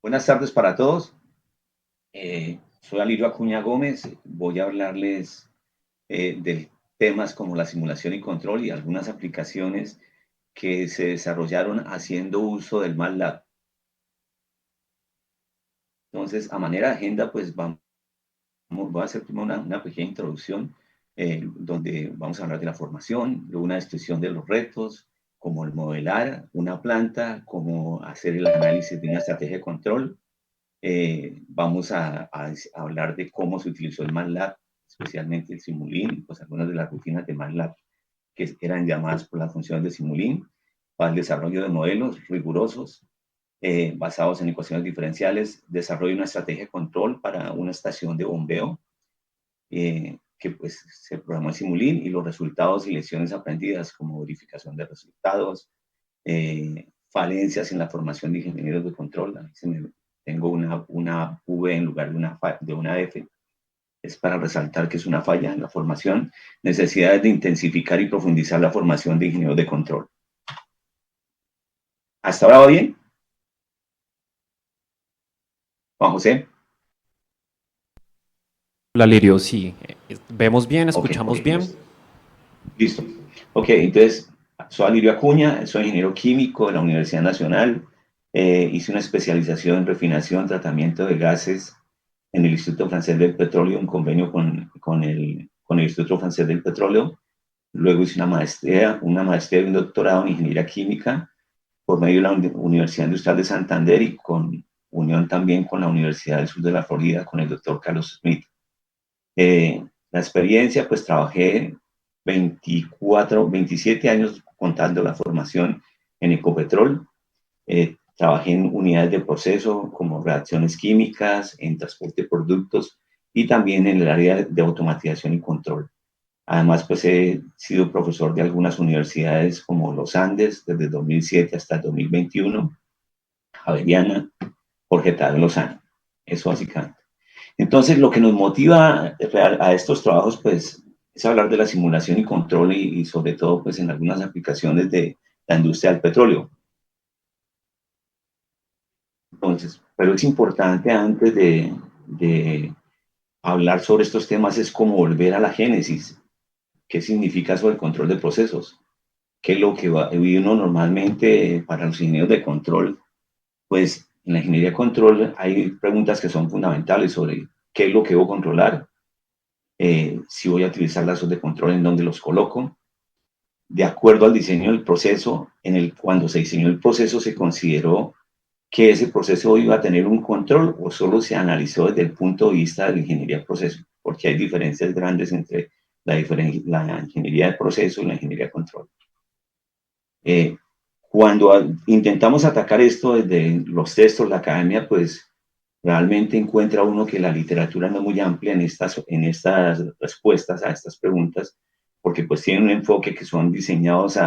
Buenas tardes para todos. Soy Alirio Acuña Gómez. Voy a hablarles de temas como la simulación y control y algunas aplicaciones que se desarrollaron haciendo uso del MATLAB. Entonces, a manera de agenda, pues voy a hacer primero una pequeña introducción donde vamos a hablar de la formación, de una descripción de los retos, como el modelar una planta, como hacer el análisis de una estrategia de control. Vamos a hablar de cómo se utilizó el MATLAB, especialmente el Simulink, pues algunas de las rutinas de MATLAB que eran llamadas por las funciones de Simulink, para el desarrollo de modelos rigurosos basados en ecuaciones diferenciales, desarrollo de una estrategia de control para una estación de bombeo que pues se programó en Simulink y los resultados y lecciones aprendidas como verificación de resultados, falencias en la formación de ingenieros de control. A mí tengo una V en lugar de una F. Es para resaltar que es una falla en la formación. Necesidades de intensificar y profundizar la formación de ingenieros de control. ¿Hasta ahora va bien? Juan José. Hola Lirio, sí, vemos bien, Ok, escuchamos bien. entonces, listo. Ok, entonces, soy Alirio Acuña, soy ingeniero químico de la Universidad Nacional. Hice una especialización en refinación, tratamiento de gases en el Instituto Francés del Petróleo, un convenio con el Instituto Francés del Petróleo. Luego hice una maestría y un doctorado en ingeniería química por medio de la Universidad Industrial de Santander y con unión también con la Universidad del Sur de la Florida, con el doctor Carlos Smith. La experiencia, pues trabajé 27 años contando la formación en Ecopetrol. Trabajé en unidades de proceso como reacciones químicas, en transporte de productos y también en el área de automatización y control. Además, pues he sido profesor de algunas universidades como los Andes desde 2007 hasta el 2021, Javeriana, Jorge Tadeo Lozano. Eso básicamente. Entonces, lo que nos motiva a estos trabajos, pues, es hablar de la simulación y control y sobre todo, pues, en algunas aplicaciones de la industria del petróleo. Entonces, pero es importante antes de hablar sobre estos temas es como volver a la génesis. ¿Qué significa eso del control de procesos? ¿Qué es lo que uno normalmente para los ingenieros de control? Pues en la ingeniería de control hay preguntas que son fundamentales sobre qué es lo que debo controlar, si voy a utilizar lazos de control, en dónde los coloco. De acuerdo al diseño del proceso, cuando se diseñó el proceso se consideró que ese proceso iba a tener un control o solo se analizó desde el punto de vista de la ingeniería de proceso, porque hay diferencias grandes entre la ingeniería de proceso y la ingeniería de control. Cuando intentamos atacar esto desde los textos, la academia, pues realmente encuentra uno que la literatura no es muy amplia en estas respuestas a estas preguntas, porque pues tienen un enfoque que son diseñados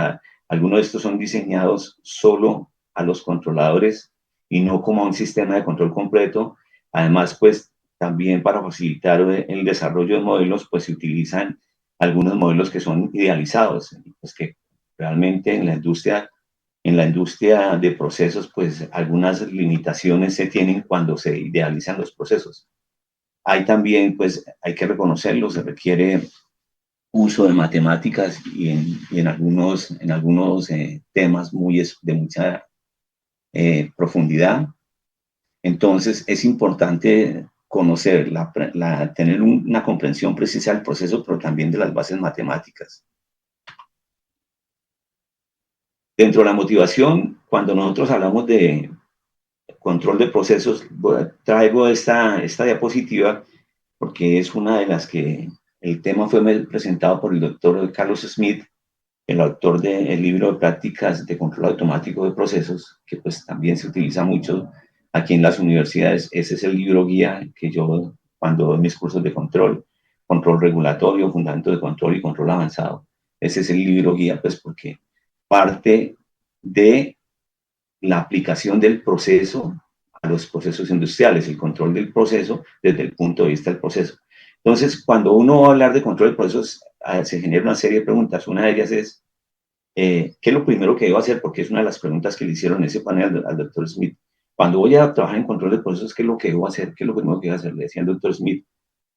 algunos de estos son diseñados solo a los controladores y no como a un sistema de control completo. Además, pues también para facilitar el desarrollo de modelos, pues se utilizan algunos modelos que son idealizados, pues que realmente en la industria de procesos, pues algunas limitaciones se tienen cuando se idealizan los procesos. Hay también, pues hay que reconocerlo, se requiere uso de matemáticas y en algunos temas de mucha profundidad. Entonces es importante conocer, tener una comprensión precisa del proceso, pero también de las bases matemáticas. Dentro de la motivación, cuando nosotros hablamos de control de procesos, traigo esta diapositiva porque es una de las que el tema fue presentado por el doctor Carlos Smith, el autor del libro de prácticas de control automático de procesos, que pues también se utiliza mucho aquí en las universidades. Ese es el libro guía que yo, cuando doy mis cursos de control regulatorio, fundamento de control y control avanzado, ese es el libro guía, pues porque parte de la aplicación del proceso a los procesos industriales, el control del proceso desde el punto de vista del proceso. Entonces, cuando uno va a hablar de control de procesos, se genera una serie de preguntas. Una de ellas es, ¿qué es lo primero que debo hacer? Porque es una de las preguntas que le hicieron en ese panel al doctor Smith. Cuando voy a trabajar en control de procesos, ¿qué es lo que debo hacer? ¿Qué es lo primero que debo hacer? Le decía el doctor Smith,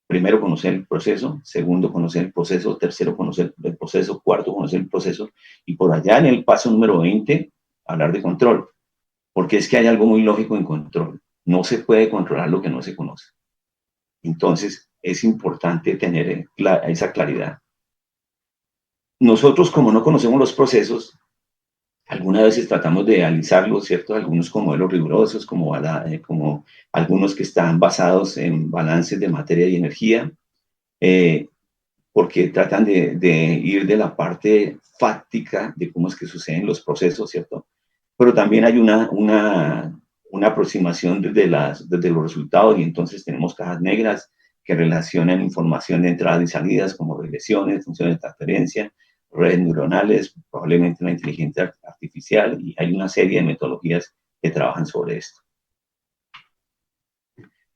primero conocer el proceso, segundo conocer el proceso, tercero conocer el proceso, cuarto conocer el proceso, y por allá en el paso número 20, hablar de control, porque es que hay algo muy lógico en control. No se puede controlar lo que no se conoce. Entonces, es importante tener esa claridad. Nosotros, como no conocemos los procesos, algunas veces tratamos de analizarlos, ¿cierto? Algunos con modelos rigurosos, como algunos que están basados en balances de materia y energía, porque tratan de ir de la parte fáctica de cómo es que suceden los procesos, ¿cierto? Pero también hay una aproximación desde los resultados, y entonces tenemos cajas negras que relacionan información de entradas y salidas como regresiones, funciones de transferencia, redes neuronales, probablemente una inteligencia artificial, y hay una serie de metodologías que trabajan sobre esto.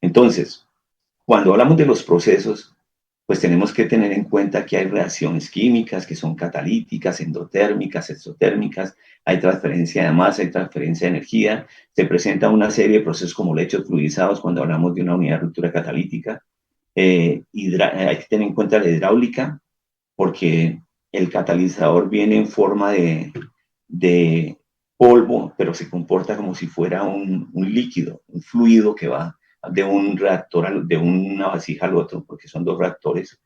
Entonces, cuando hablamos de los procesos, pues tenemos que tener en cuenta que hay reacciones químicas que son catalíticas, endotérmicas, exotérmicas, hay transferencia de masa, hay transferencia de energía, se presenta una serie de procesos como lechos fluidizados cuando hablamos de una unidad de ruptura catalítica. Hay que tener en cuenta la hidráulica, porque el catalizador viene en forma de polvo, pero se comporta como si fuera un líquido, un fluido que va de un reactor, de una vasija al otro, porque son dos reactores.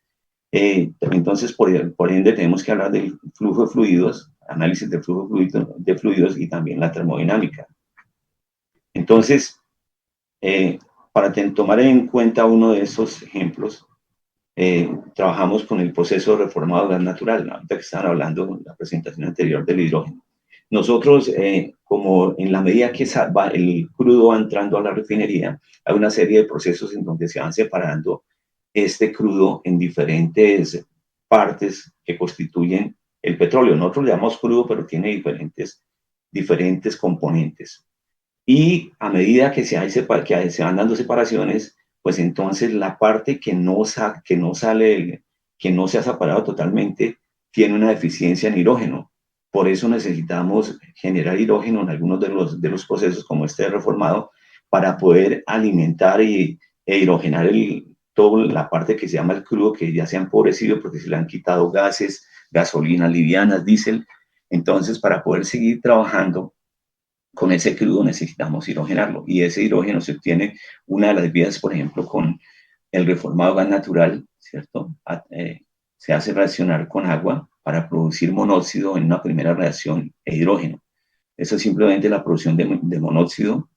Entonces, por ende, tenemos que hablar del flujo de fluidos, análisis del flujo de fluidos y también la termodinámica. Entonces, para tomar en cuenta uno de esos ejemplos, trabajamos con el proceso reformado de gas natural, ahorita que estaban hablando en la presentación anterior del hidrógeno. Nosotros, como en la medida que el crudo va entrando a la refinería, hay una serie de procesos en donde se van separando este crudo en diferentes partes que constituyen el petróleo. Nosotros le llamamos crudo, pero tiene diferentes componentes. Y a medida que se van dando separaciones, pues entonces la parte que no sale, que no se ha separado totalmente, tiene una deficiencia en hidrógeno. Por eso necesitamos generar hidrógeno en algunos de los procesos, como este reformado, para poder alimentar e hidrogenar toda la parte que se llama el crudo, que ya se ha empobrecido porque se le han quitado gases, gasolinas livianas, diésel. Entonces, para poder seguir trabajando con ese crudo necesitamos hidrogenarlo, y ese hidrógeno se obtiene, una de las vías, por ejemplo, con el reformado gas natural, ¿cierto? Se hace reaccionar con agua para producir monóxido en una primera reacción e hidrógeno. Eso es simplemente la producción de monóxido,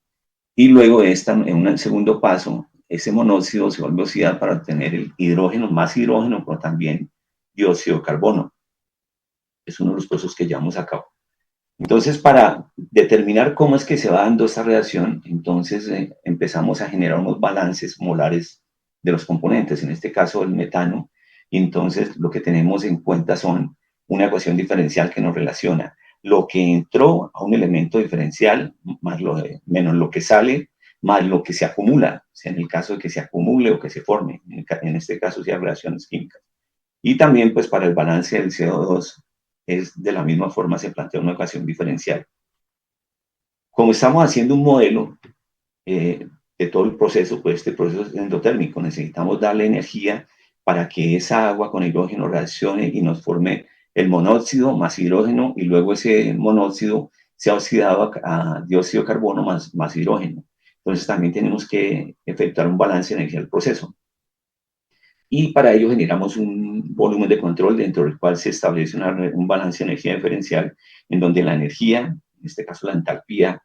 y luego en un segundo paso, ese monóxido se vuelve oxidar para obtener el hidrógeno, más hidrógeno, pero también dióxido de carbono. Es uno de los procesos que llevamos a cabo. Entonces, para determinar cómo es que se va dando esta reacción, entonces empezamos a generar unos balances molares de los componentes, en este caso el metano, y entonces lo que tenemos en cuenta son una ecuación diferencial que nos relaciona lo que entró a un elemento diferencial menos lo que sale, más lo que se acumula, o sea, en el caso de que se acumule o que se forme, en este caso sean reacciones químicas. Y también, pues, para el balance del CO2, de la misma forma se plantea una ecuación diferencial. Como estamos haciendo un modelo de todo el proceso, pues este proceso es endotérmico, necesitamos darle energía para que esa agua con hidrógeno reaccione y nos forme el monóxido más hidrógeno, y luego ese monóxido se ha oxidado a dióxido de carbono más hidrógeno. Entonces también tenemos que efectuar un balance de energía del proceso. Y para ello generamos un volumen de control dentro del cual se establece un balance de energía diferencial, en donde la energía, en este caso la entalpía,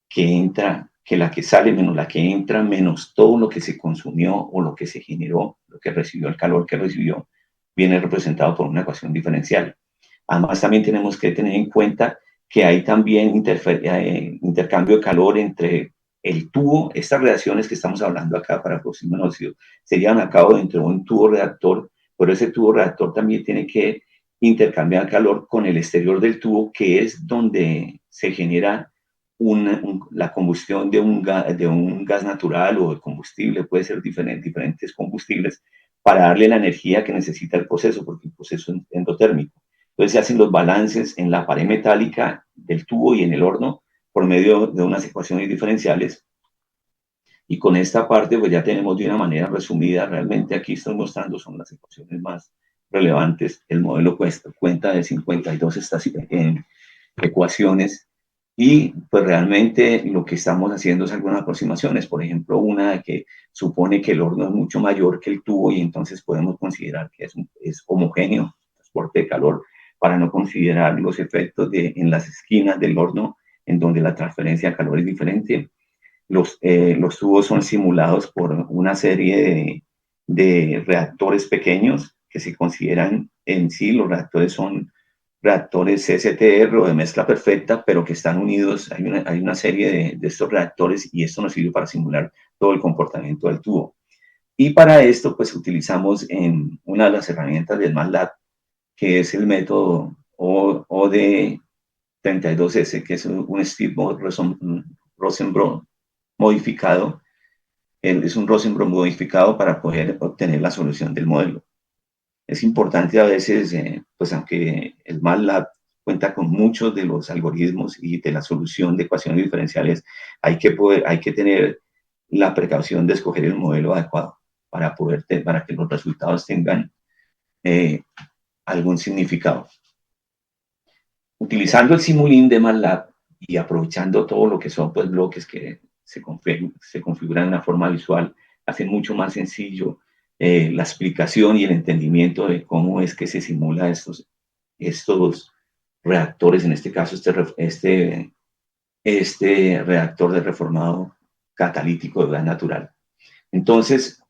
que entra, que la que sale menos la que entra, menos todo lo que se consumió o lo que se generó, lo que recibió, el calor que recibió, viene representado por una ecuación diferencial. Además, también tenemos que tener en cuenta que hay también intercambio de calor entre el tubo. Estas reacciones que estamos hablando acá para producir monóxido se llevan a cabo dentro de un tubo reactor, pero ese tubo reactor también tiene que intercambiar calor con el exterior del tubo, que es donde se genera la combustión de un gas natural o de combustible, puede ser diferentes combustibles, para darle la energía que necesita el proceso, porque el proceso es endotérmico. Entonces se hacen los balances en la pared metálica del tubo y en el horno por medio de unas ecuaciones diferenciales. Y con esta parte, pues ya tenemos de una manera resumida, realmente aquí estoy mostrando, son las ecuaciones más relevantes. El modelo cuenta de 52 ecuaciones y pues realmente lo que estamos haciendo es algunas aproximaciones. Por ejemplo, una que supone que el horno es mucho mayor que el tubo y entonces podemos considerar que es homogéneo, transporte de calor, para no considerar los efectos en las esquinas del horno en donde la transferencia de calor es diferente. Los tubos son simulados por una serie de reactores pequeños que se consideran en sí, los reactores son reactores CSTR o de mezcla perfecta, pero que están unidos, hay una serie de estos reactores y esto nos sirve para simular todo el comportamiento del tubo. Y para esto, pues utilizamos en una de las herramientas del MATLAB, que es el método OD32S, que es un Steve Rosenbrock modificado, es un Rosenbrock modificado para poder obtener la solución del modelo. Es importante a veces, pues aunque el MATLAB cuenta con muchos de los algoritmos y de la solución de ecuaciones diferenciales, hay que tener la precaución de escoger el modelo adecuado para que los resultados tengan algún significado. Utilizando el Simulink de MATLAB y aprovechando todo lo que son pues, bloques que se configuran de una forma visual, hace mucho más sencillo la explicación y el entendimiento de cómo es que se simula estos reactores, en este caso este reactor de reformado catalítico de gas natural. Entonces,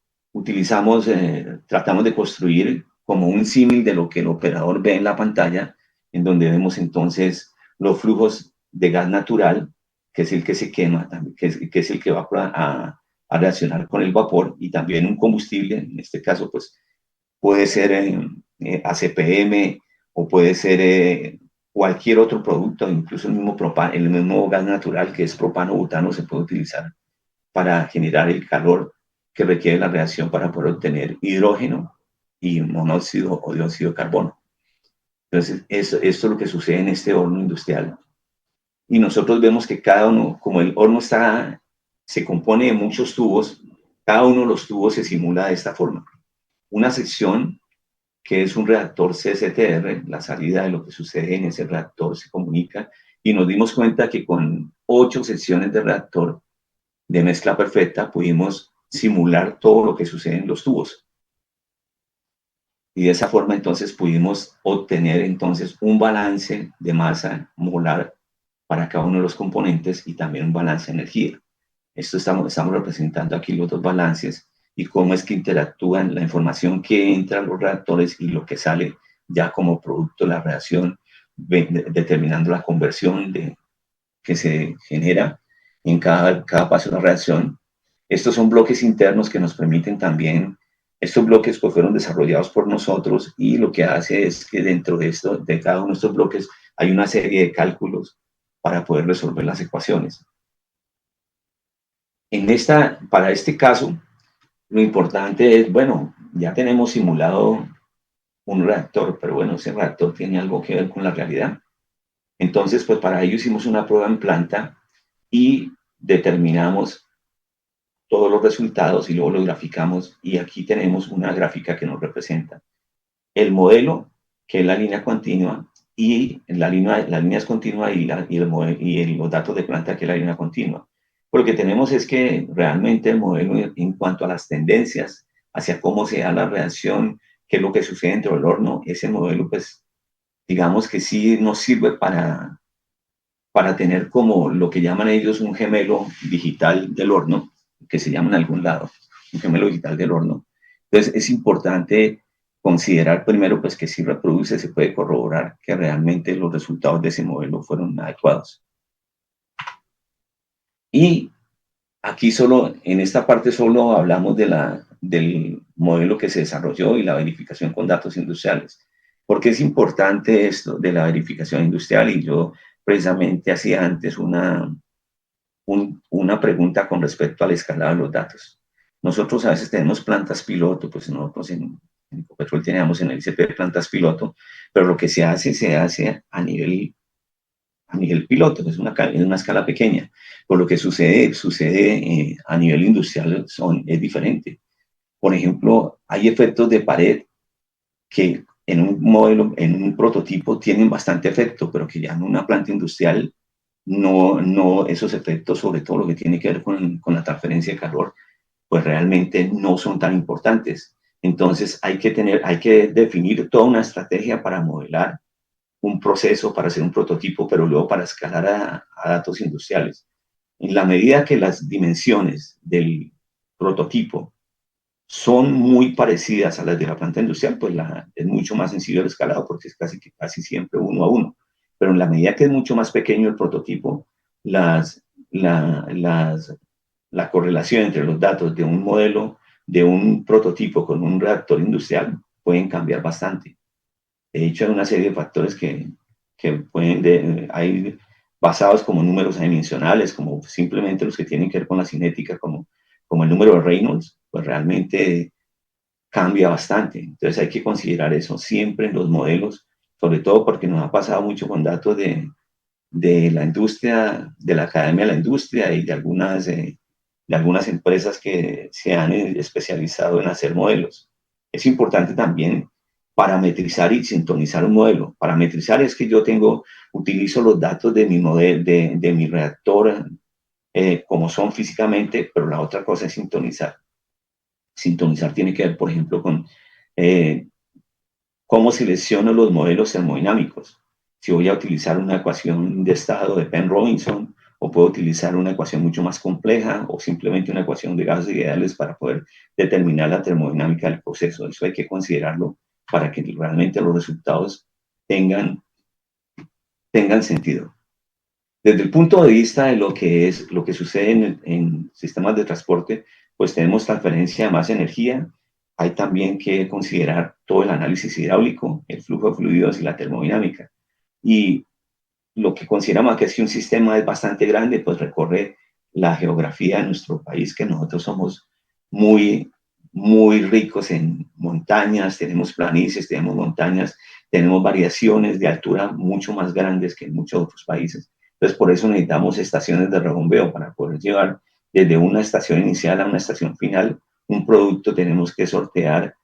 tratamos de construir como un símil de lo que el operador ve en la pantalla, en donde vemos entonces los flujos de gas natural, que es el que se quema, que es el que va a reaccionar con el vapor, y también un combustible, en este caso pues puede ser ACPM o puede ser cualquier otro producto, incluso el mismo gas natural que es propano butano se puede utilizar para generar el calor que requiere la reacción para poder obtener hidrógeno y monóxido o dióxido de carbono. Entonces, esto es lo que sucede en este horno industrial. Y nosotros vemos que cada uno, como el horno se compone de muchos tubos, cada uno de los tubos se simula de esta forma. Una sección que es un reactor CSTR, la salida de lo que sucede en ese reactor se comunica, y nos dimos cuenta que con 8 secciones de reactor de mezcla perfecta pudimos simular todo lo que sucede en los tubos. Y de esa forma entonces pudimos obtener entonces un balance de masa molar para cada uno de los componentes y también un balance de energía. Esto estamos representando aquí los dos balances y cómo es que interactúan la información que entra a los reactores y lo que sale ya como producto de la reacción, determinando la conversión que se genera en cada paso de la reacción. Estos son bloques internos que nos permiten también, estos bloques pues fueron desarrollados por nosotros y lo que hace es que dentro de cada uno de estos bloques hay una serie de cálculos para poder resolver las ecuaciones. Para este caso, lo importante es, bueno, ya tenemos simulado un reactor, pero bueno, ese reactor tiene algo que ver con la realidad. Entonces, pues para ello hicimos una prueba en planta y determinamos todos los resultados y luego los graficamos y aquí tenemos una gráfica que nos representa el modelo, que es la línea continua, y la línea es continua y los datos de planta, que es la línea continua. Pero lo que tenemos es que realmente el modelo en cuanto a las tendencias hacia cómo se da la reacción, qué es lo que sucede dentro del horno, ese modelo pues digamos que sí nos sirve para tener como lo que llaman ellos un gemelo digital del horno, que se llama en algún lado, un gemelo digital del horno. Entonces es importante considerar primero pues que si reproduce se puede corroborar que realmente los resultados de ese modelo fueron adecuados. Y aquí en esta parte solo hablamos del modelo que se desarrolló y la verificación con datos industriales. ¿Por qué es importante esto de la verificación industrial? Y yo precisamente hacía antes una pregunta con respecto al escalado de los datos. Nosotros a veces tenemos plantas piloto, pues nosotros en Ecopetrol teníamos en el ICP plantas piloto, pero lo que se hace a a nivel piloto, es una escala pequeña. Por lo que sucede a nivel industrial es diferente. Por ejemplo, hay efectos de pared que en un modelo, en un prototipo, tienen bastante efecto, pero que ya en una planta industrial no esos efectos, sobre todo lo que tiene que ver con la transferencia de calor, pues realmente no son tan importantes. Entonces hay que definir toda una estrategia para modelar un proceso, para hacer un prototipo, pero luego para escalar a datos industriales. En la medida que las dimensiones del prototipo son muy parecidas a las de la planta industrial, pues es mucho más sencillo el escalado porque es casi siempre uno a uno. Pero en la medida que es mucho más pequeño el prototipo, las, la, las, la correlación entre los datos de un modelo, de un prototipo con un reactor industrial pueden cambiar bastante. De hecho, hay una serie de factores que hay basados como números adimensionales, como simplemente los que tienen que ver con la cinética, como el número de Reynolds, pues realmente cambia bastante. Entonces hay que considerar eso siempre en los modelos, sobre todo porque nos ha pasado mucho con datos de la industria, de la academia de la industria y de algunas empresas que se han especializado en hacer modelos. Es importante también parametrizar y sintonizar un modelo. Parametrizar es que yo utilizo los datos de mi modelo, de mi reactor, como son físicamente, pero la otra cosa es sintonizar. Sintonizar tiene que ver, por ejemplo, con cómo selecciono los modelos termodinámicos. Si voy a utilizar una ecuación de estado de Penn-Robinson, o puedo utilizar una ecuación mucho más compleja, o simplemente una ecuación de gases ideales para poder determinar la termodinámica del proceso. Eso hay que considerarlo para que realmente los resultados tengan sentido. Desde el punto de vista de lo que sucede en sistemas de transporte, pues tenemos transferencia de más energía. Hay también que considerar todo el análisis hidráulico, el flujo de fluidos y la termodinámica. Y lo que consideramos que es que un sistema es bastante grande, pues recorre la geografía de nuestro país, que nosotros somos muy, muy ricos en montañas, tenemos planicies, tenemos montañas, tenemos variaciones de altura mucho más grandes que en muchos otros países. Entonces, por eso necesitamos estaciones de rebombeo para poder llevar desde una estación inicial a una estación final un producto. Tenemos que sortear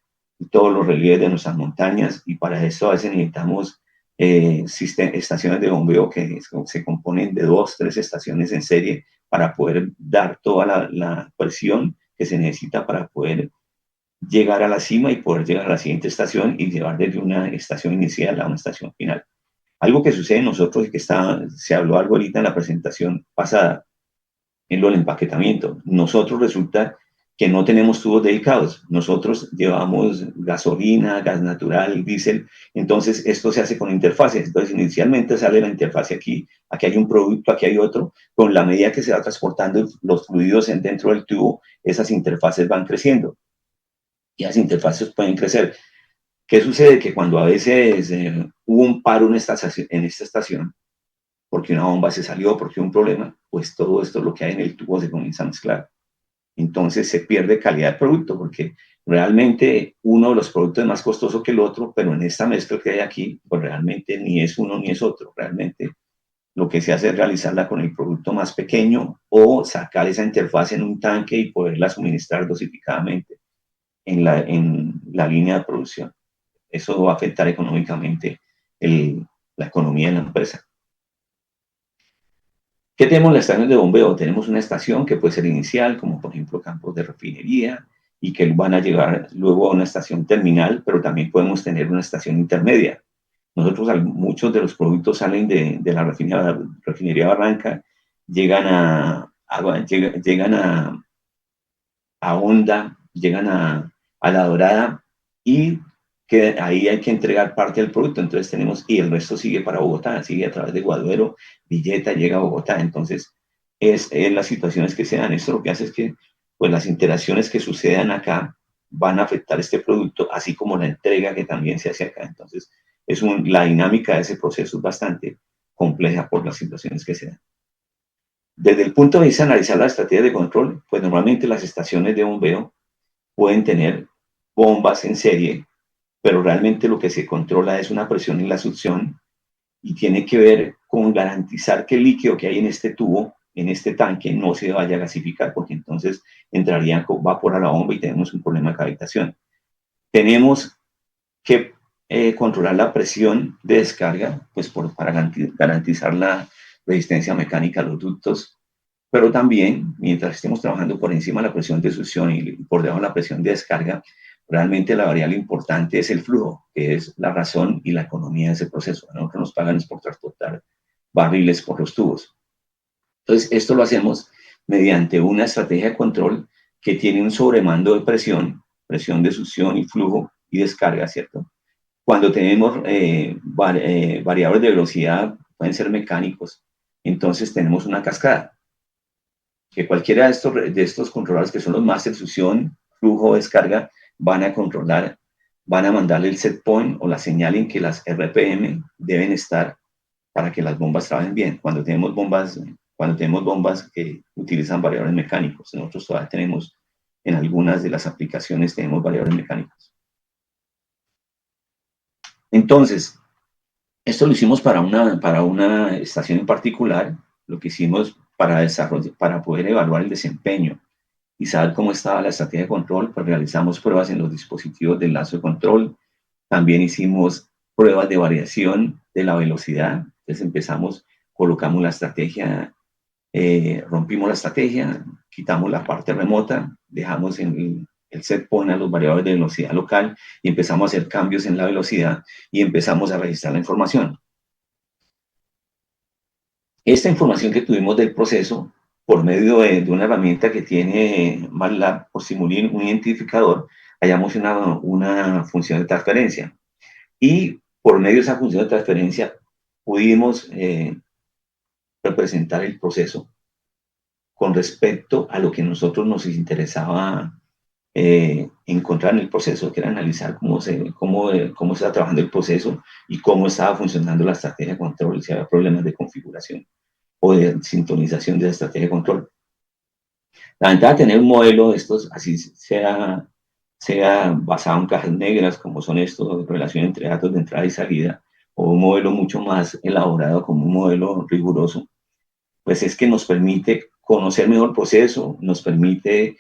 todos los relieves de nuestras montañas y para eso a veces necesitamos estaciones de bombeo que se componen de 2, 3 estaciones en serie para poder dar toda la presión que se necesita para poder llegar a la cima y poder llegar a la siguiente estación y llevar desde una estación inicial a una estación final. Algo que sucede en nosotros y que se habló algo ahorita en la presentación pasada, en lo del empaquetamiento. Nosotros resulta que no tenemos tubos dedicados. Nosotros llevamos gasolina, gas natural, diésel. Entonces, esto se hace con interfaces. Entonces, inicialmente sale la interfase aquí. Aquí hay un producto, aquí hay otro. Con la medida que se va transportando los fluidos dentro del tubo, esas interfaces van creciendo. Y las interfaces pueden crecer. ¿Qué sucede? Que cuando a veces hubo un paro en esta estación, porque una bomba se salió, porque hubo un problema, pues todo esto, lo que hay en el tubo, se comienza a mezclar. Entonces se pierde calidad de producto, porque realmente uno de los productos es más costoso que el otro, pero en esta mezcla que hay aquí, pues realmente ni es uno ni es otro. Realmente lo que se hace es realizarla con el producto más pequeño o sacar esa interfaz en un tanque y poderla suministrar dosificadamente en la línea de producción. Eso va a afectar económicamente la economía de la empresa. ¿Qué tenemos en las estaciones de bombeo? Tenemos una estación que puede ser inicial, como por ejemplo campos de refinería, y que van a llegar luego a una estación terminal, pero también podemos tener una estación intermedia. Muchos de los productos salen de la refinería Barranca, llegan a Honda, llegan a La Dorada, y que ahí hay que entregar parte del producto. Entonces y el resto sigue para Bogotá, sigue a través de Guaduero, Villeta, llega a Bogotá. Entonces es las situaciones que se dan. Esto lo que hace es que pues las interacciones que sucedan acá van a afectar este producto, así como la entrega que también se hace acá. Entonces la dinámica de ese proceso es bastante compleja por las situaciones que se dan. Desde el punto de vista de analizar la estrategia de control, pues normalmente las estaciones de bombeo pueden tener bombas en serie, pero realmente lo que se controla es una presión en la succión y tiene que ver con garantizar que el líquido que hay en este tubo, en este tanque, no se vaya a gasificar, porque entonces entraría vapor a la bomba y tenemos un problema de cavitación. Tenemos que controlar la presión de descarga, pues para garantizar la resistencia mecánica a los ductos, pero también, mientras estemos trabajando por encima de la presión de succión y por debajo de la presión de descarga, realmente la variable importante es el flujo, que es la razón y la economía de ese proceso. A nosotros nos pagan es por transportar barriles por los tubos. Entonces, esto lo hacemos mediante una estrategia de control que tiene un sobremando de presión, presión de succión y flujo y descarga, ¿cierto? Cuando tenemos variables de velocidad, pueden ser mecánicos, entonces tenemos una cascada, que cualquiera de estos controladores, que son los máster succión, flujo, descarga, van a controlar, van a mandarle el set point o la señal en que las RPM deben estar para que las bombas trabajen bien. Cuando tenemos bombas que utilizan variables mecánicos, nosotros todavía tenemos, en algunas de las aplicaciones tenemos variables mecánicas. Entonces, esto lo hicimos para una estación en particular, lo que hicimos para poder evaluar el desempeño y saber cómo estaba la estrategia de control, pues realizamos pruebas en los dispositivos del lazo de control, también hicimos pruebas de variación de la velocidad, entonces colocamos la estrategia, rompimos la estrategia, quitamos la parte remota, dejamos el set point a los variables de velocidad local y empezamos a hacer cambios en la velocidad y empezamos a registrar la información. Esta información que tuvimos del proceso, por medio de una herramienta que tiene MATLAB por Simulink, un identificador, hallamos una función de transferencia. Y por medio de esa función de transferencia pudimos representar el proceso con respecto a lo que a nosotros nos interesaba encontrar en el proceso, que era analizar cómo estaba trabajando el proceso y cómo estaba funcionando la estrategia de control, si había problemas de configuración o de sintonización de la estrategia de control. La ventaja de tener un modelo de estos, así sea basado en cajas negras, como son estos, relación entre datos de entrada y salida, o un modelo mucho más elaborado como un modelo riguroso, pues es que nos permite conocer mejor el proceso, nos permite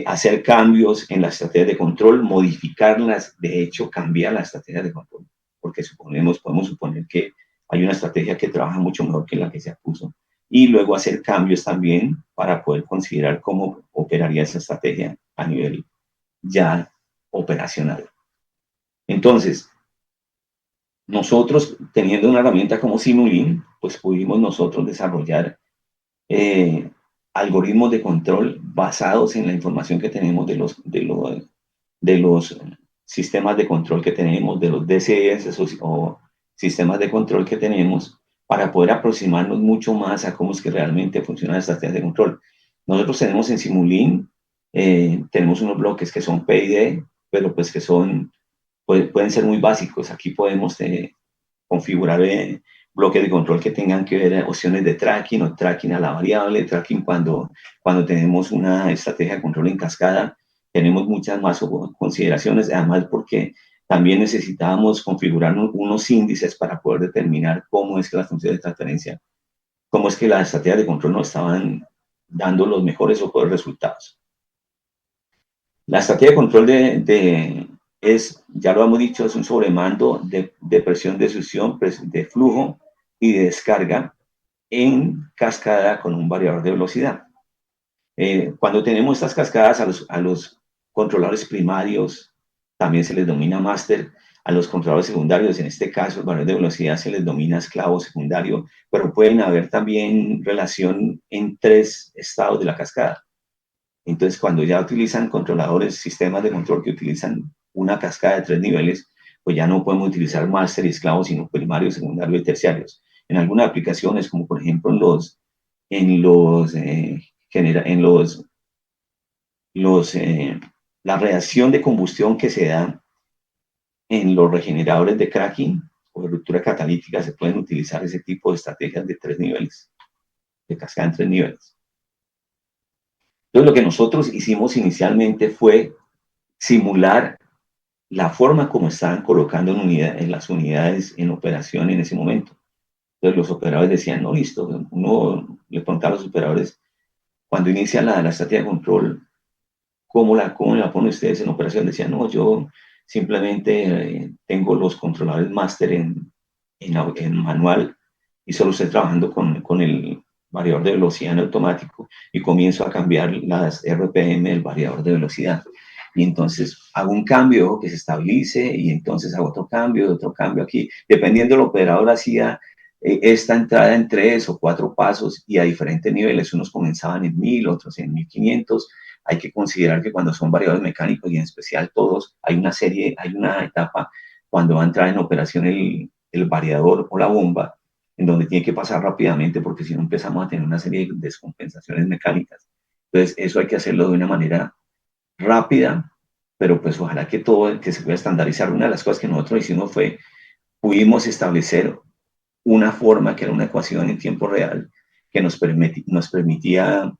hacer cambios en las estrategias de control, modificarlas, de hecho, cambiar las estrategias de control, porque podemos suponer que hay una estrategia que trabaja mucho mejor que la que se puso, y luego hacer cambios también para poder considerar cómo operaría esa estrategia a nivel ya operacional. Entonces, nosotros, teniendo una herramienta como Simulink, pues pudimos nosotros desarrollar algoritmos de control basados en la información que tenemos de los sistemas de control que tenemos, de los DCS o sistemas de control que tenemos, para poder aproximarnos mucho más a cómo es que realmente funciona la estrategia de control. Nosotros tenemos en Simulink, tenemos unos bloques que son PID, pero pues que pueden ser muy básicos. Aquí podemos configurar bloques de control que tengan que ver opciones de tracking o tracking a la variable, tracking cuando tenemos una estrategia de control en cascada. Tenemos muchas más consideraciones, además porque también necesitábamos configurar unos índices para poder determinar cómo es que las funciones de transferencia, cómo es que las estrategias de control nos estaban dando los mejores o peores resultados. La estrategia de control ya lo hemos dicho, es un sobremando de presión de succión, de flujo y de descarga en cascada con un variador de velocidad. Cuando tenemos estas cascadas a los controladores primarios, también se les denomina máster, a los controladores secundarios, en este caso el valor de velocidad se les denomina esclavo secundario, pero pueden haber también relación en 3 estados de la cascada. Entonces, cuando ya utilizan controladores, sistemas de control que utilizan una cascada de 3 niveles, pues ya no podemos utilizar máster y esclavos, sino primarios, secundarios y terciarios. En algunas aplicaciones, como por ejemplo la reacción de combustión que se da en los regeneradores de cracking o de ruptura catalítica, se pueden utilizar ese tipo de estrategias de 3 niveles, de cascada en 3 niveles. Entonces, lo que nosotros hicimos inicialmente fue simular la forma como estaban colocando en las unidades en operación en ese momento. Entonces los operadores decían, no, listo, uno le preguntaba a los operadores, cuando inicia la estrategia de control, ¿cómo la ponen ustedes en operación? Decían, no, yo simplemente tengo los controladores máster en manual y solo estoy trabajando con el variador de velocidad en automático y comienzo a cambiar las RPM del variador de velocidad. Y entonces hago un cambio que se estabilice y entonces hago otro cambio aquí. Dependiendo del operador hacía esta entrada en 3 o 4 pasos y a diferentes niveles. Unos comenzaban en 1000, otros en 1500. Hay que considerar que cuando son variadores mecánicos y en especial todos, hay una etapa cuando va a entrar en operación el variador o la bomba, en donde tiene que pasar rápidamente porque si no empezamos a tener una serie de descompensaciones mecánicas. Entonces, eso hay que hacerlo de una manera rápida, pero pues ojalá que todo, que se pueda estandarizar. Una de las cosas que nosotros hicimos fue, pudimos establecer una forma que era una ecuación en tiempo real que nos permitía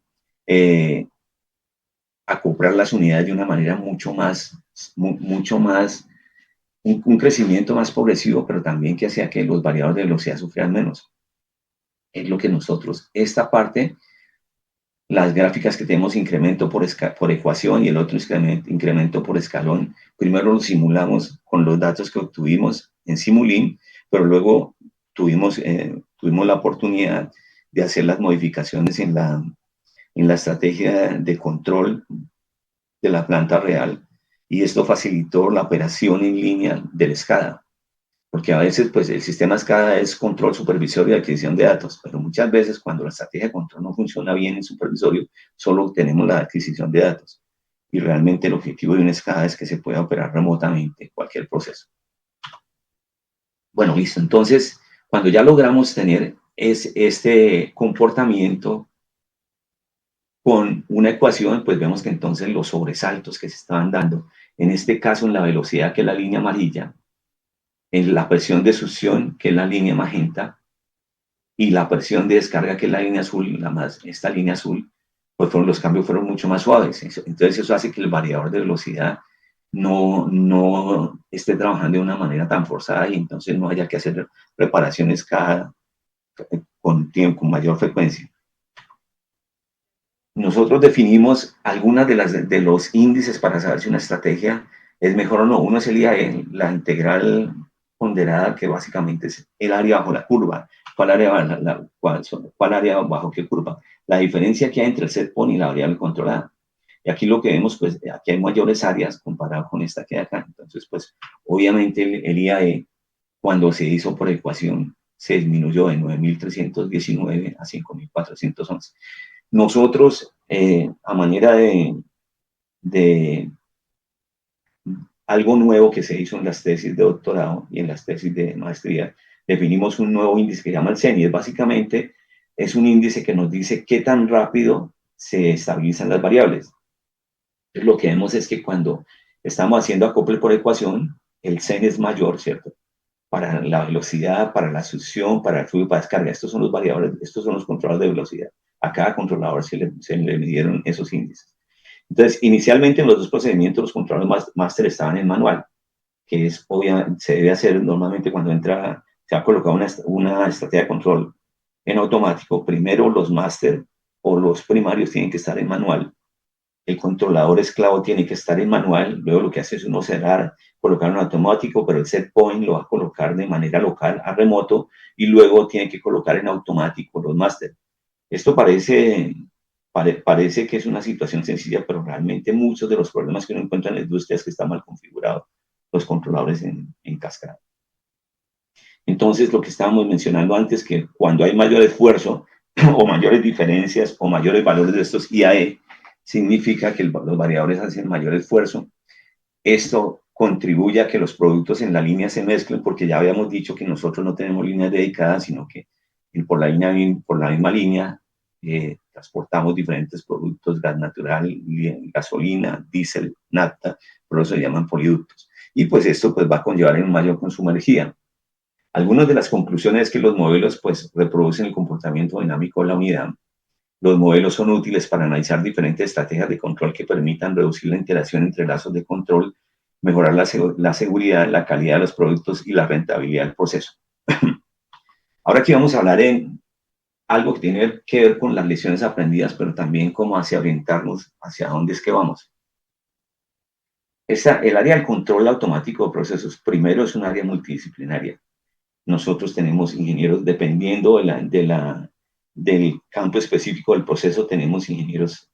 acoplar las unidades de una manera mucho más, un crecimiento más progresivo, pero también que hacía que los variadores de velocidad sufrieran menos. Es lo que nosotros, esta parte, las gráficas que tenemos incremento por ecuación y el otro incremento por escalón, primero lo simulamos con los datos que obtuvimos en Simulink, pero luego tuvimos la oportunidad de hacer las modificaciones en la estrategia de control de la planta real y esto facilitó la operación en línea del SCADA, porque a veces pues el sistema SCADA es control supervisorio y adquisición de datos, pero muchas veces cuando la estrategia de control no funciona bien en supervisorio, solo tenemos la adquisición de datos y realmente el objetivo de un SCADA es que se pueda operar remotamente cualquier proceso. Bueno, listo, entonces cuando ya logramos tener este comportamiento con una ecuación, pues vemos que entonces los sobresaltos que se estaban dando, en este caso en la velocidad, que es la línea amarilla, en la presión de succión, que es la línea magenta, y la presión de descarga, que es la línea azul, esta línea azul, pues los cambios fueron mucho más suaves. Entonces eso hace que el variador de velocidad no esté trabajando de una manera tan forzada y entonces no haya que hacer reparaciones con mayor frecuencia. Nosotros definimos algunas de los índices para saber si una estrategia es mejor o no. Uno es el IAE, la integral ponderada, que básicamente es el área bajo la curva. ¿Cuál área bajo qué curva? La diferencia que hay entre el set point y la variable controlada. Y aquí lo que vemos, pues aquí hay mayores áreas comparado con esta que hay acá. Entonces, pues obviamente el IAE, cuando se hizo por ecuación, se disminuyó de 9.319 a 5.411. Nosotros, a manera de algo nuevo que se hizo en las tesis de doctorado y en las tesis de maestría, definimos un nuevo índice que se llama el CENI. Básicamente es un índice que nos dice qué tan rápido se estabilizan las variables. Entonces, lo que vemos es que cuando estamos haciendo acople por ecuación, el CENI es mayor, ¿cierto? Para la velocidad, para la succión, para el flujo, para descarga. Estos son los variables, estos son los controladores de velocidad. A cada controlador se le midieron esos índices. Entonces, inicialmente en los dos procedimientos, los controladores máster estaban en manual, que es obviamente, se debe hacer normalmente cuando se ha colocado una estrategia de control en automático. Primero los máster o los primarios tienen que estar en manual. El controlador esclavo tiene que estar en manual, luego lo que hace es uno cerrar, colocarlo en automático, pero el set point lo va a colocar de manera local a remoto y luego tiene que colocar en automático los máster. Esto parece que es una situación sencilla, pero realmente muchos de los problemas que uno encuentra en la industria es que están mal configurados los controladores en cascada. Entonces, lo que estábamos mencionando antes, que cuando hay mayor esfuerzo o mayores diferencias o mayores valores de estos IAE, significa que los variadores hacen mayor esfuerzo. Esto contribuye a que los productos en la línea se mezclen, porque ya habíamos dicho que nosotros no tenemos líneas dedicadas, sino que por la misma línea transportamos diferentes productos, gas natural, gasolina, diésel, nafta, por eso se llaman poliductos. Y pues esto pues, va a conllevar en un mayor consumo de energía. Algunas de las conclusiones es que los modelos pues, reproducen el comportamiento dinámico de la unidad. Los modelos son útiles para analizar diferentes estrategias de control que permitan reducir la interacción entre lazos de control, mejorar la seguridad, la calidad de los productos y la rentabilidad del proceso. Ahora aquí vamos a hablar en algo que tiene que ver con las lecciones aprendidas, pero también cómo hacia orientarnos hacia dónde es que vamos. El área del control automático de procesos, primero, es un área multidisciplinaria. Nosotros tenemos ingenieros, dependiendo del campo específico del proceso, tenemos ingenieros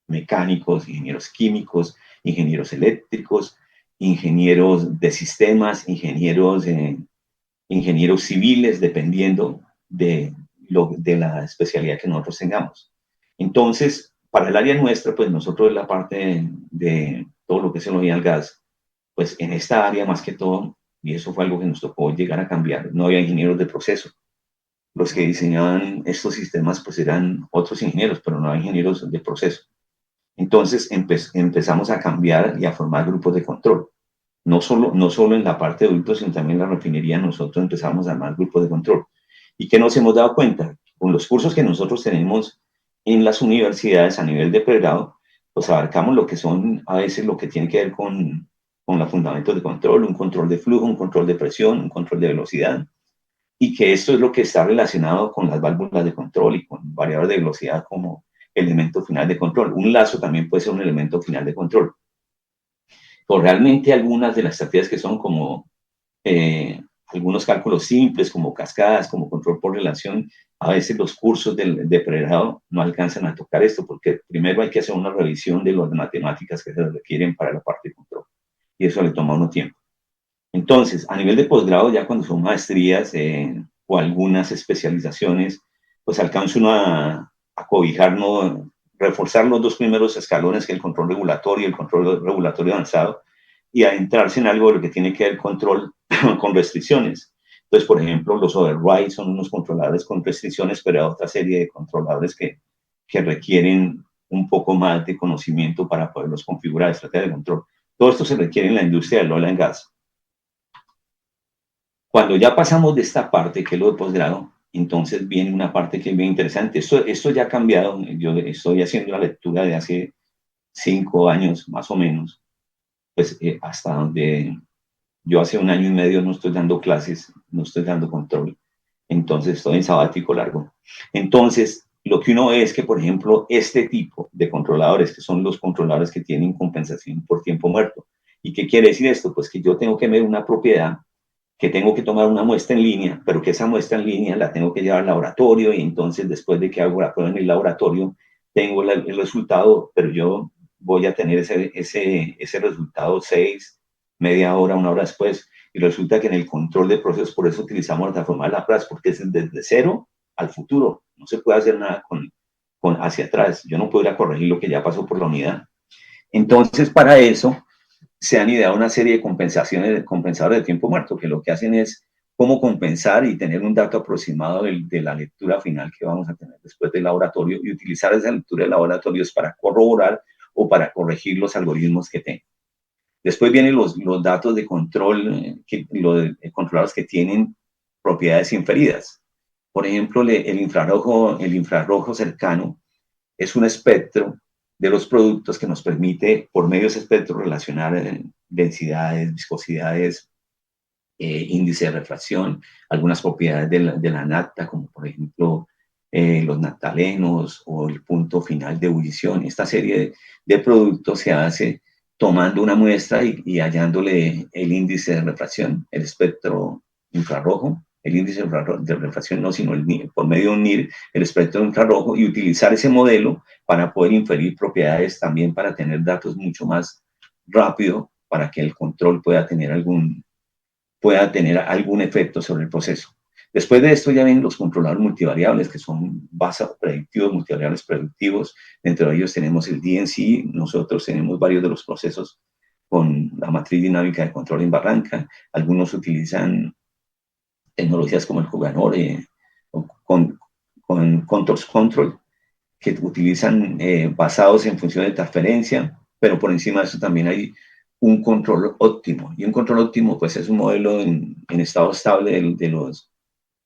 mecánicos, ingenieros químicos, ingenieros eléctricos, ingenieros de sistemas, ingenieros civiles, dependiendo de la especialidad que nosotros tengamos. Entonces, para el área nuestra, pues nosotros la parte de todo lo que es el oil and gas, pues en esta área más que todo, y eso fue algo que nos tocó llegar a cambiar, no había ingenieros de proceso. Los que diseñaban estos sistemas pues eran otros ingenieros, pero no había ingenieros de proceso. Entonces empezamos a cambiar y a formar grupos de control. No solo en la parte de adultos, sino también en la refinería nosotros empezamos a armar grupos de control. ¿Y qué nos hemos dado cuenta? Con los cursos que nosotros tenemos en las universidades a nivel de pregrado, pues abarcamos lo que son a veces lo que tiene que ver con los fundamentos de control, un control de flujo, un control de presión, un control de velocidad, y que esto es lo que está relacionado con las válvulas de control y con variadores de velocidad como elemento final de control. Un lazo también puede ser un elemento final de control. Pero realmente algunas de las estrategias que son como algunos cálculos simples, como cascadas, como control por relación, a veces los cursos de pregrado no alcanzan a tocar esto, porque primero hay que hacer una revisión de las matemáticas que se requieren para la parte de control, y eso le toma uno tiempo. Entonces, a nivel de posgrado, ya cuando son maestrías o algunas especializaciones, pues alcanza uno a cobijar, ¿no? Reforzar los dos primeros escalones, que es el control regulatorio y el control regulatorio avanzado, y adentrarse en algo de lo que tiene que ver control con restricciones. Entonces, por ejemplo, los overrides son unos controladores con restricciones, pero hay otra serie de controladores que requieren un poco más de conocimiento para poderlos configurar, estrategia de control. Todo esto se requiere en la industria del oil and gas. Cuando ya pasamos de esta parte, que es lo de posgrado, entonces viene una parte que es bien interesante. Esto ya ha cambiado. Yo estoy haciendo la lectura de hace 5 años, más o menos, pues hasta donde yo hace 1 año y medio no estoy dando clases, no estoy dando control. Entonces estoy en sabático largo. Entonces, lo que uno ve es que, por ejemplo, este tipo de controladores, que son los controladores que tienen compensación por tiempo muerto. ¿Y qué quiere decir esto? Pues que yo tengo que ver una propiedad, que tengo que tomar una muestra en línea, pero que esa muestra en línea la tengo que llevar al laboratorio, y entonces después de que hago la prueba en el laboratorio, tengo el resultado, pero yo voy a tener ese resultado 6, media hora, 1 hora después, y resulta que en el control de procesos, por eso utilizamos la transformada de Laplace, porque es desde cero al futuro, no se puede hacer nada con hacia atrás, yo no podría corregir lo que ya pasó por la unidad. Entonces, para eso se han ideado una serie de compensadores de tiempo muerto, que lo que hacen es cómo compensar y tener un dato aproximado de la lectura final que vamos a tener después del laboratorio, y utilizar esa lectura de laboratorios para corroborar o para corregir los algoritmos que tengo. Después vienen los datos de control, los controladores que tienen propiedades inferidas. Por ejemplo, el infrarrojo cercano es un espectro de los productos que nos permite, por medio de ese espectro, relacionar densidades, viscosidades, índice de refracción, algunas propiedades de la nafta, como por ejemplo los naftalenos o el punto final de ebullición. Esta serie de productos se hace tomando una muestra y hallándole el índice de refracción, el espectro infrarrojo, el índice de refracción no, sino por medio de unir el espectro infrarrojo y utilizar ese modelo para poder inferir propiedades también, para tener datos mucho más rápido, para que el control pueda tener algún efecto sobre el proceso. Después de esto ya vienen los controladores multivariables, que son basados predictivos, multivariables predictivos. Dentro de ellos tenemos el DNC. Nosotros tenemos varios de los procesos con la matriz dinámica de control en Barranca. Algunos utilizan tecnologías como el Cuganor, con Contours Control, que utilizan basados en función de transferencia, pero por encima de eso también hay un control óptimo. Y un control óptimo, pues, es un modelo en estado estable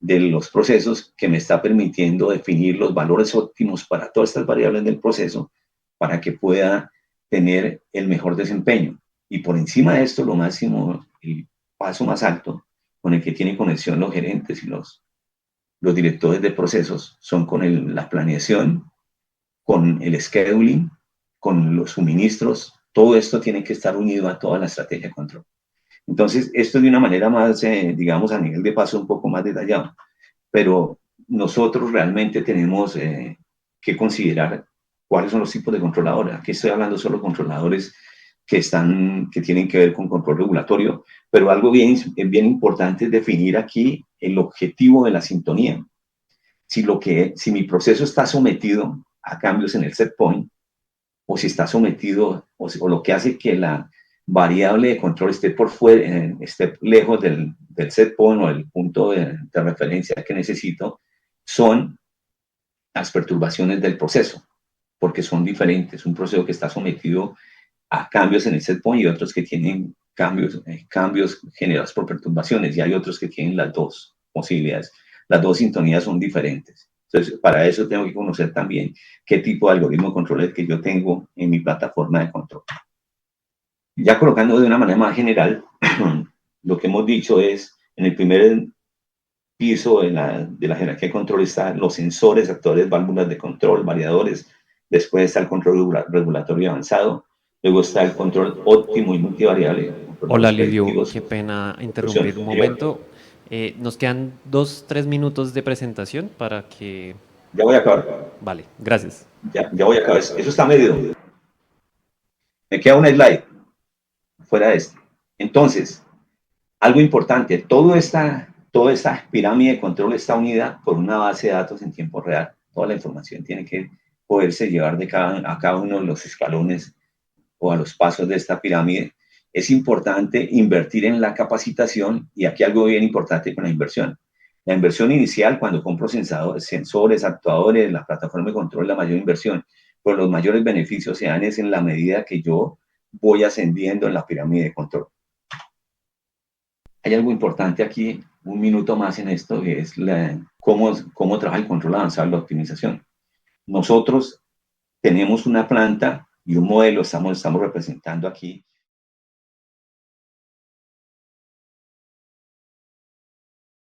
de los procesos, que me está permitiendo definir los valores óptimos para todas estas variables del proceso, para que pueda tener el mejor desempeño. Y por encima de esto, lo máximo, el paso más alto, con el que tienen conexión los gerentes y los directores de procesos son con la planeación, con el scheduling, con los suministros. Todo esto tiene que estar unido a toda la estrategia de control. Entonces, esto de una manera más, digamos, a nivel de paso un poco más detallado, pero nosotros realmente tenemos que considerar cuáles son los tipos de controladores. Aquí estoy hablando solo de controladores que tienen que ver con control regulatorio, pero algo bien importante es definir aquí el objetivo de la sintonía. Si mi proceso está sometido a cambios en el set point, o si está sometido, o lo que hace que la variable de control esté por fuera, esté lejos del set point o del punto de referencia que necesito, son las perturbaciones del proceso, porque son diferentes. Un proceso que está sometido a cambios en el set point y otros que tienen cambios generados por perturbaciones, y hay otros que tienen las dos posibilidades. Las dos sintonías son diferentes. Entonces, para eso tengo que conocer también qué tipo de algoritmo de control es que yo tengo en mi plataforma de control. Ya colocando de una manera más general, lo que hemos dicho es, en el primer piso de la jerarquía de control están los sensores, actores, válvulas de control, variadores. Después está el control regulatorio avanzado. Luego está el control óptimo y multivariable. Hola Lidio, qué pena interrumpir un momento. Nos quedan 2, 3 minutos de presentación para que... Ya voy a acabar. Vale, gracias. Ya voy a acabar. Eso está medido. Me queda un slide fuera de este. Entonces, algo importante, toda esta pirámide de control está unida por una base de datos en tiempo real. Toda la información tiene que poderse llevar a cada uno de los escalones o a los pasos de esta pirámide. Es importante invertir en la capacitación, y aquí algo bien importante con la inversión. La inversión inicial, cuando compro sensores, actuadores, la plataforma de control, la mayor inversión, pero los mayores beneficios se dan es en la medida que yo voy ascendiendo en la pirámide de control. Hay algo importante aquí, un minuto más en esto, que es cómo trabaja el control avanzado, la optimización. Nosotros tenemos una planta y un modelo, estamos representando aquí,